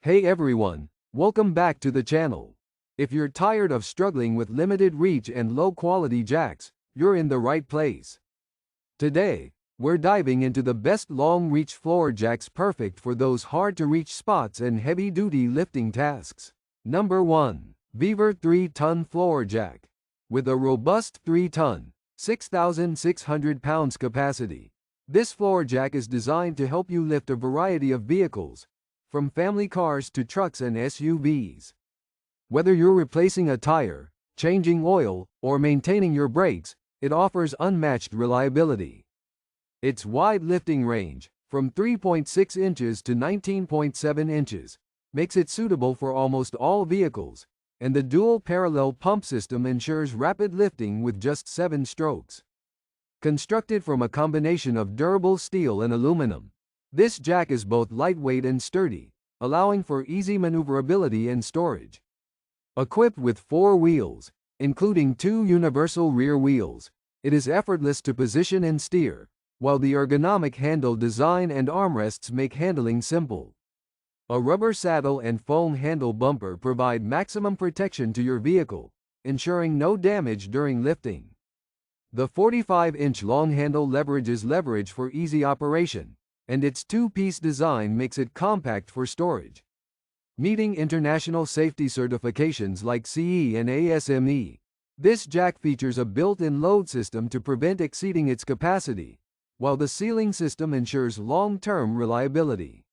Hey everyone, welcome back to the channel. If you're tired of struggling with limited reach and low-quality jacks, you're in the right place. Today, we're diving into the best long-reach floor jacks perfect for those hard-to-reach spots and heavy-duty lifting tasks. Number 1. VEVOR 3-ton floor jack. With a robust 3-ton, 6,600 pounds capacity, this floor jack is designed to help you lift a variety of vehicles, from family cars to trucks and SUVs. Whether you're replacing a tire, changing oil, or maintaining your brakes, it offers unmatched reliability. Its wide lifting range, from 3.6 inches to 19.7 inches, makes it suitable for almost all vehicles, and the dual parallel pump system ensures rapid lifting with just 7 strokes. Constructed from a combination of durable steel and aluminum, this jack is both lightweight and sturdy, allowing for easy maneuverability and storage. Equipped with 4 wheels, including 2 universal rear wheels, it is effortless to position and steer, while the ergonomic handle design and armrests make handling simple. A rubber saddle and foam handle bumper provide maximum protection to your vehicle, ensuring no damage during lifting. The 45-inch long handle leverages leverage for easy operation, and its 2-piece design makes it compact for storage. Meeting international safety certifications like CE and ASME, this jack features a built-in load system to prevent exceeding its capacity, while the ceiling system ensures long-term reliability.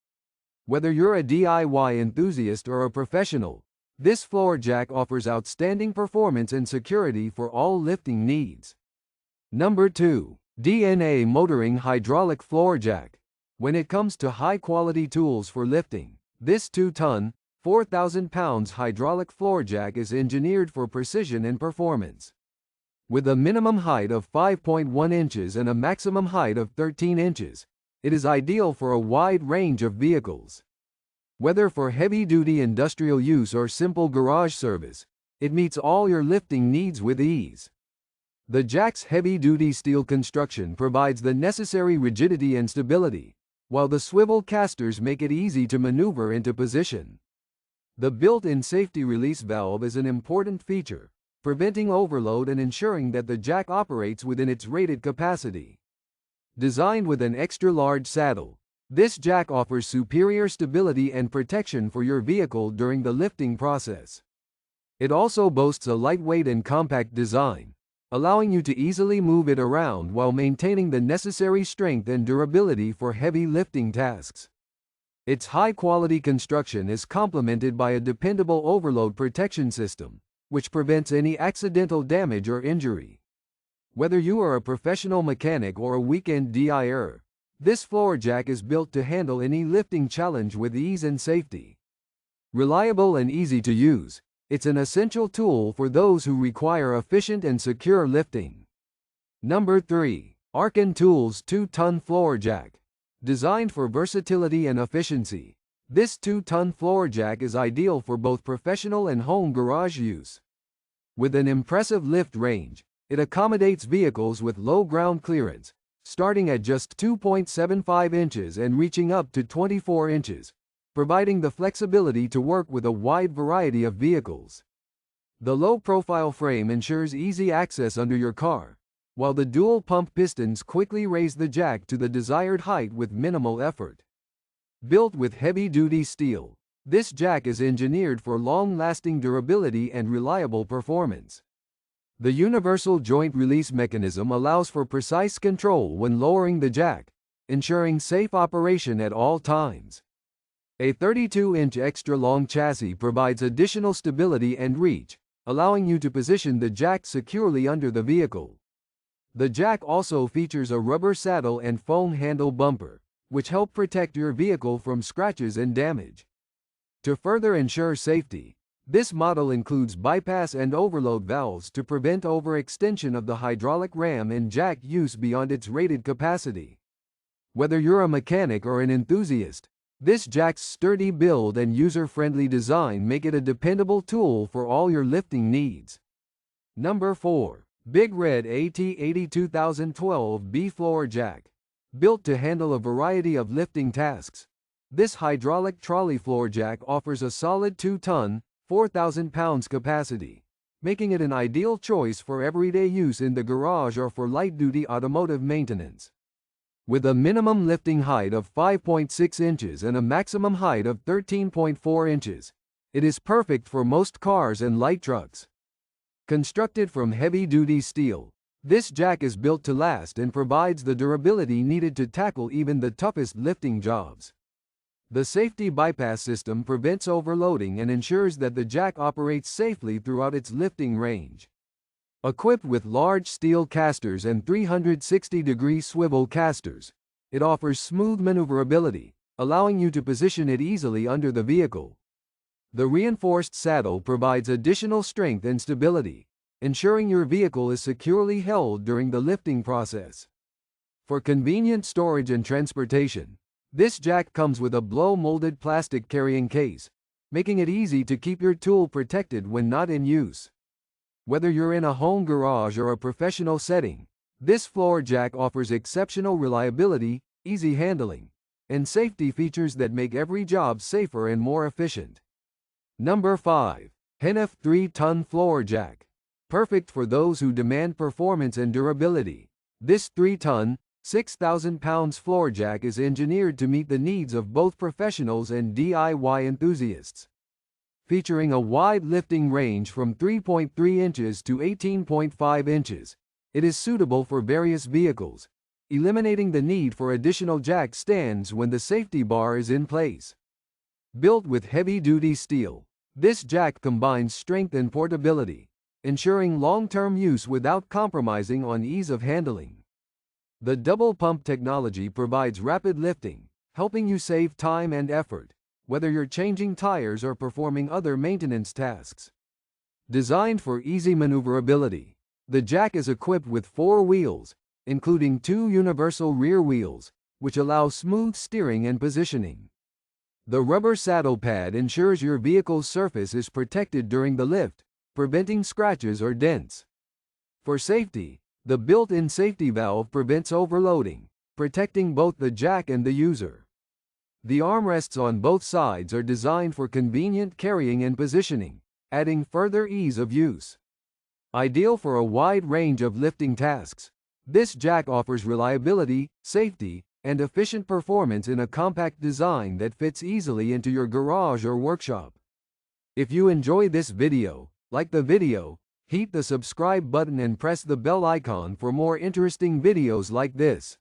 Whether you're a DIY enthusiast or a professional, this floor jack offers outstanding performance and security for all lifting needs. Number 2. DNA Motoring Hydraulic Floor Jack. When it comes to high-quality tools for lifting, this 2-ton, 4,000 pounds hydraulic floor jack is engineered for precision and performance. With a minimum height of 5.1 inches and a maximum height of 13 inches, it is ideal for a wide range of vehicles. Whether for heavy-duty industrial use or simple garage service, it meets all your lifting needs with ease. The jack's heavy-duty steel construction provides the necessary rigidity and stability, while the swivel casters make it easy to maneuver into position. The built-in safety release valve is an important feature, preventing overload and ensuring that the jack operates within its rated capacity. Designed with an extra-large saddle, this jack offers superior stability and protection for your vehicle during the lifting process. It also boasts a lightweight and compact design, allowing you to easily move it around while maintaining the necessary strength and durability for heavy lifting tasks. Its high-quality construction is complemented by a dependable overload protection system, which prevents any accidental damage or injury. Whether you are a professional mechanic or a weekend DIYer, this floor jack is built to handle any lifting challenge with ease and safety. Reliable and easy to use, it's an essential tool for those who require efficient and secure lifting. Number 3. ARCAN Tools 2-ton floor jack. Designed for versatility and efficiency, this 2-ton floor jack is ideal for both professional and home garage use. With an impressive lift range, it accommodates vehicles with low ground clearance, starting at just 2.75 inches and reaching up to 24 inches. Providing the flexibility to work with a wide variety of vehicles. The low-profile frame ensures easy access under your car, while the dual-pump pistons quickly raise the jack to the desired height with minimal effort. Built with heavy-duty steel, this jack is engineered for long-lasting durability and reliable performance. The universal joint release mechanism allows for precise control when lowering the jack, ensuring safe operation at all times. A 32-inch extra-long chassis provides additional stability and reach, allowing you to position the jack securely under the vehicle. The jack also features a rubber saddle and foam handle bumper, which help protect your vehicle from scratches and damage. To further ensure safety, this model includes bypass and overload valves to prevent overextension of the hydraulic ram and jack use beyond its rated capacity. Whether you're a mechanic or an enthusiast, this jack's sturdy build and user-friendly design make it a dependable tool for all your lifting needs. Number 4. Big Red AT80 2012 B Floor Jack. Built to handle a variety of lifting tasks, This hydraulic trolley floor jack offers a solid 2-ton, 4,000 pounds capacity, making it an ideal choice for everyday use in the garage or for light-duty automotive maintenance. With a minimum lifting height of 5.6 inches and a maximum height of 13.4 inches, it is perfect for most cars and light trucks. Constructed from heavy-duty steel, this jack is built to last and provides the durability needed to tackle even the toughest lifting jobs. The safety bypass system prevents overloading and ensures that the jack operates safely throughout its lifting range. Equipped with large steel casters and 360-degree swivel casters, it offers smooth maneuverability, allowing you to position it easily under the vehicle. The reinforced saddle provides additional strength and stability, ensuring your vehicle is securely held during the lifting process. For convenient storage and transportation, this jack comes with a blow-molded plastic carrying case, making it easy to keep your tool protected when not in use. Whether you're in a home garage or a professional setting, this floor jack offers exceptional reliability, easy handling, and safety features that make every job safer and more efficient. Number 5. Henf 3-ton floor jack. Perfect for those who demand performance and durability. This 3-ton, 6,000 pounds floor jack is engineered to meet the needs of both professionals and DIY enthusiasts. Featuring a wide lifting range from 3.3 inches to 18.5 inches, it is suitable for various vehicles, eliminating the need for additional jack stands when the safety bar is in place. Built with heavy-duty steel, this jack combines strength and portability, ensuring long-term use without compromising on ease of handling. The double pump technology provides rapid lifting, helping you save time and effort, whether you're changing tires or performing other maintenance tasks. Designed for easy maneuverability, the jack is equipped with 4 wheels, including 2 universal rear wheels, which allow smooth steering and positioning. The rubber saddle pad ensures your vehicle's surface is protected during the lift, preventing scratches or dents. For safety, the built-in safety valve prevents overloading, protecting both the jack and the user. The armrests on both sides are designed for convenient carrying and positioning, adding further ease of use. Ideal for a wide range of lifting tasks, this jack offers reliability, safety, and efficient performance in a compact design that fits easily into your garage or workshop. If you enjoy this video, like the video, hit the subscribe button and press the bell icon for more interesting videos like this.